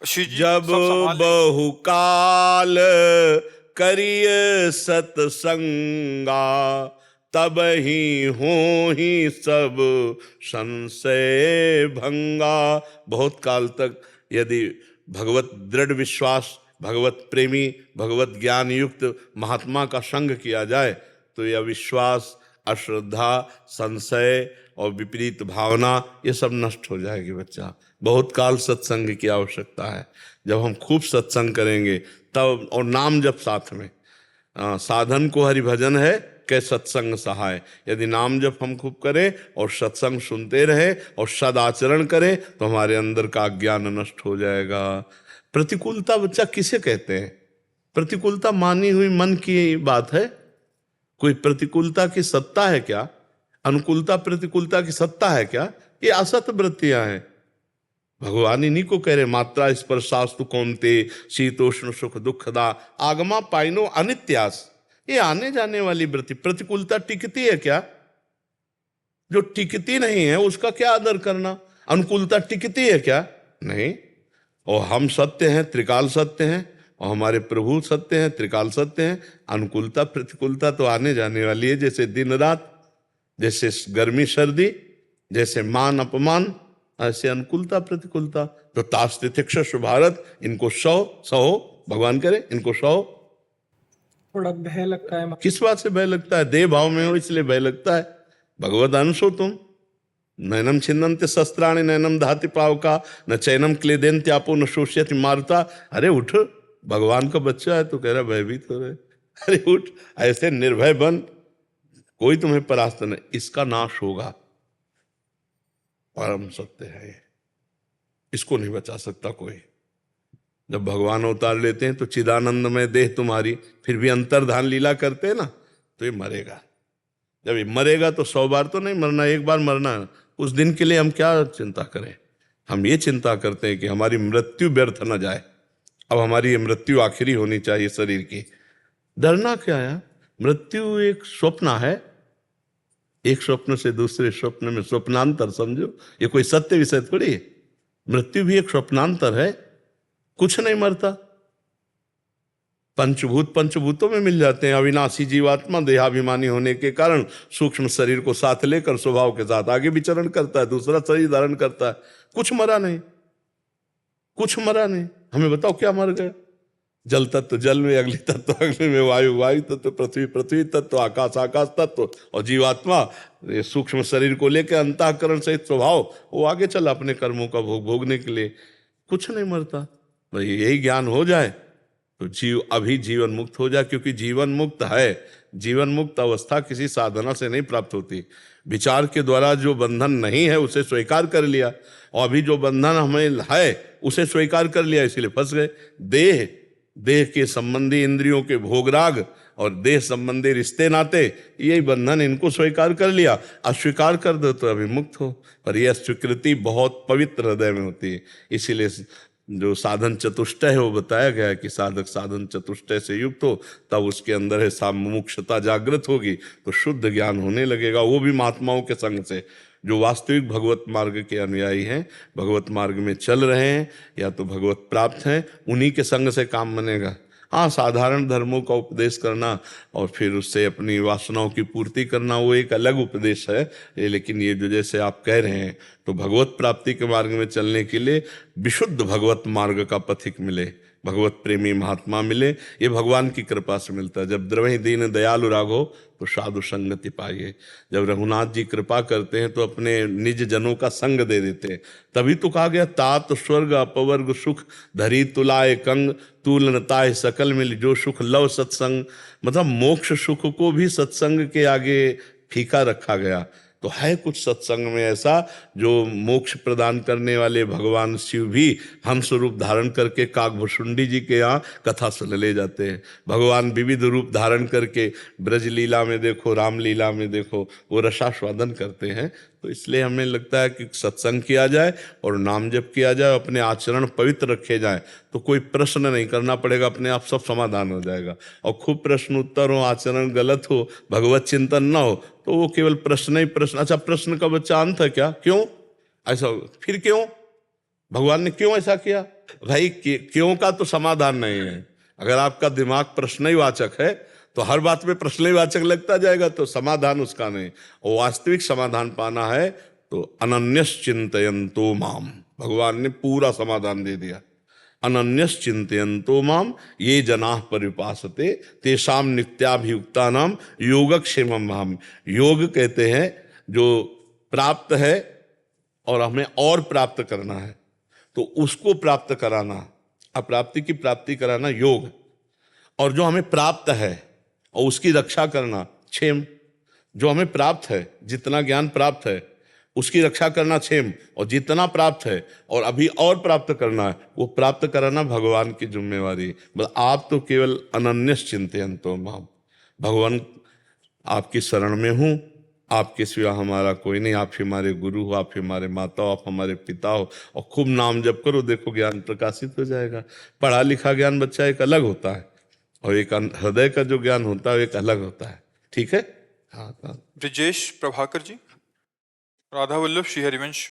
शिव जी जब सब संभाल लेंगे। बहुकाल करिय सत्संगा, तब ही हो ही सब संशय भंगा। बहुत काल तक यदि भगवत दृढ़ विश्वास, भगवत प्रेमी, भगवत ज्ञान युक्त महात्मा का संग किया जाए तो यह विश्वास, अश्रद्धा, संशय और विपरीत भावना ये सब नष्ट हो जाएगी। बच्चा, बहुत काल सत्संग की आवश्यकता है। जब हम खूब सत्संग करेंगे तब, और नाम जप साथ में, साधन को हरि भजन है कै सत्संग सहाय। यदि नाम जप हम खूब करें और सत्संग सुनते रहे और सदाचरण करें तो हमारे अंदर का अज्ञान नष्ट हो जाएगा। प्रतिकूलता बच्चा किसे कहते हैं? प्रतिकूलता मानी हुई मन की बात है। कोई प्रतिकूलता की सत्ता है क्या? अनुकूलता प्रतिकूलता की सत्ता है क्या? ये असत वृत्तियां हैं। भगवान इन्हीं को कह रहे, मात्रा स्पर्शास्तु कौन्ते शीतोष्ण सुख दुखदा आगमा पाइनो अनित्यास। ये आने जाने वाली वृत्ति। प्रतिकूलता टिकती है क्या? जो टिकती नहीं है उसका क्या आदर करना? अनुकूलता टिकती है क्या? नहीं। और हम सत्य हैं, त्रिकाल सत्य हैं, और हमारे प्रभु सत्य हैं, त्रिकाल सत्य हैं। अनुकूलता प्रतिकूलता तो आने जाने वाली है, जैसे दिन रात, जैसे गर्मी सर्दी, जैसे मान अपमान, ऐसे अनुकूलता प्रतिकूलता। तो तास्तितिक्ष भारत, इनको सहो भगवान करे, इनको सहो। थोड़ा भय लगता है। किस बात से भय लगता है? देह भाव में हो इसलिए भय लगता है। भगवद अंश हो तुम। नैनम छिन्नन्ते शस्त्राणि नैनम धाति पावका न चैनम क्लेदेन्त्यापो न शोष्यति मारुता। अरे उठ, भगवान का बच्चा है तो कह रहा भयभीत हो रहे। अरे उठ, ऐसे निर्भय बन, कोई तुम्हें परास्त नहीं, इसका नाश होगा। परम सत्य है ये, इसको नहीं बचा सकता कोई। जब भगवान अवतार लेते हैं तो चिदानंद में देह तुम्हारी, फिर भी अंतर्धान लीला करते हैं ना, तो ये मरेगा। जब ये मरेगा तो 100 बार तो नहीं मरना, एक बार मरना है। उस दिन के लिए हम क्या चिंता करें? हम ये चिंता करते हैं कि हमारी मृत्यु व्यर्थ न जाए। अब हमारी ये मृत्यु आखिरी होनी चाहिए शरीर की। डरना क्या है? मृत्यु एक स्वप्न है। एक स्वप्न से दूसरे स्वप्न में स्वप्नांतर समझो, ये कोई सत्य विषय थोड़ी है। मृत्यु भी एक स्वप्नांतर है, कुछ नहीं मरता। पंचभूत पंचभूतों में मिल जाते हैं। अविनाशी जीवात्मा देहाभिमानी होने के कारण सूक्ष्म शरीर को साथ लेकर स्वभाव के साथ आगे विचरण करता है, दूसरा शरीर धारण करता है। कुछ मरा नहीं, कुछ मरा नहीं। हमें बताओ क्या मर गया? जल तत्व जल में, अग्नि तत्व अग्नि में, वायु वायु तत्व, पृथ्वी पृथ्वी तत्व, आकाश आकाश तत्व, और जीवात्मा ये सूक्ष्म शरीर को लेकर अंतःकरण सहित स्वभाव वो आगे चला अपने कर्मों का भोगने के लिए। कुछ नहीं मरता। भाई यही ज्ञान हो जाए तो जीव अभी जीवन मुक्त हो जाए, क्योंकि जीवन मुक्त है। जीवन मुक्त अवस्था किसी साधना से नहीं प्राप्त होती। विचार के द्वारा जो बंधन नहीं है उसे स्वीकार कर लिया, और अभी जो बंधन हमें है उसे स्वीकार कर लिया, इसलिए फंस गए। देह के संबंधी इंद्रियों के भोगराग और देह संबंधी रिश्ते नाते, यही बंधन, इनको स्वीकार कर लिया। अस्वीकार कर दो तो अभी मुक्त हो। पर यह स्वीकृति बहुत पवित्र हृदय में होती है। इसीलिए जो साधन चतुष्टय है वो बताया गया है कि साधक साधन चतुष्टय से युक्त हो, तब उसके अंदर है सामुमुक्षता जागृत होगी तो शुद्ध ज्ञान होने लगेगा। वो भी महात्माओं के संग से। जो वास्तविक भगवत मार्ग के अनुयायी हैं, भगवत मार्ग में चल रहे हैं या तो भगवत प्राप्त हैं, उन्हीं के संग से काम बनेगा। हाँ, साधारण धर्मों का उपदेश करना और फिर उससे अपनी वासनाओं की पूर्ति करना वो एक अलग उपदेश है। लेकिन ये जो जैसे आप कह रहे हैं, तो भगवत प्राप्ति के मार्ग में चलने के लिए विशुद्ध भगवत मार्ग का पथिक मिले, भगवत प्रेमी महात्मा मिले, ये भगवान की कृपा से मिलता है। जब द्रवहि दीन दयालु राघो तो साधु संगति पाइए। जब रघुनाथ जी कृपा करते हैं तो अपने निज जनों का संग दे देते हैं। तभी तो कहा गया, तात स्वर्ग अपवर्ग सुख धरी तुलाए कंग, तुलनताय सकल मिल जो सुख लव सत्संग। मतलब मोक्ष सुख को भी सत्संग के आगे फीका रखा गया। तो है कुछ सत्संग में ऐसा जो मोक्ष प्रदान करने वाले भगवान शिव भी हम स्वरूप धारण करके काकभुषुंडी जी के यहाँ कथा सुन ले जाते हैं। भगवान विविध रूप धारण करके ब्रज लीला में देखो, राम लीला में देखो, वो रसास्वादन करते हैं। तो इसलिए हमें लगता है कि सत्संग किया जाए और नाम जप किया जाए, अपने आचरण पवित्र रखे जाए, तो कोई प्रश्न नहीं करना पड़ेगा, अपने आप सब समाधान हो जाएगा। और खूब प्रश्न उत्तर हो, आचरण गलत हो, भगवत चिंतन ना हो, तो वो केवल प्रश्न ही प्रश्न। अच्छा, प्रश्न का बच्चा अंत है क्या? क्यों ऐसा? फिर क्यों भगवान ने क्यों ऐसा किया? भाई क्यों का तो समाधान नहीं है। अगर आपका दिमाग प्रश्न ही वाचक है तो हर बात में प्रश्न ही वाचक लगता जाएगा, तो समाधान उसका नहीं। और वास्तविक समाधान पाना है तो अनन्यस चिंतयन्तो माम, भगवान ने पूरा समाधान दे दिया। अनन्यस चिंतयन्तो माम ये जनाः परिपासते तेषाम नित्याभियुक्तानाम योगक्षेमम माम। योग कहते हैं जो प्राप्त है और हमें और प्राप्त करना है, तो उसको प्राप्त कराना, अप्राप्ति की प्राप्ति कराना योग, और जो हमें प्राप्त है और उसकी रक्षा करना क्षेम। जो हमें प्राप्त है, जितना ज्ञान प्राप्त है उसकी रक्षा करना क्षेम, और जितना प्राप्त है और अभी और प्राप्त करना है वो प्राप्त कराना भगवान की जिम्मेवारी। बस आप तो केवल अनन्यस चिंतयन्तो माम, भगवान आपकी शरण में हूँ, आपके सिवा हमारा कोई नहीं, आप हमारे गुरु हो, आप हमारे माता हो, आप हमारे पिता हो, और खूब नाम जप करो, देखो ज्ञान प्रकाशित हो जाएगा। पढ़ा लिखा ज्ञान बच्चा एक अलग होता है, और एक हृदय का जो ज्ञान होता है एक अलग होता है। ठीक है। हाँ। ब्रिजेश प्रभाकर जी, राधा वल्लभ श्री हरिवंश।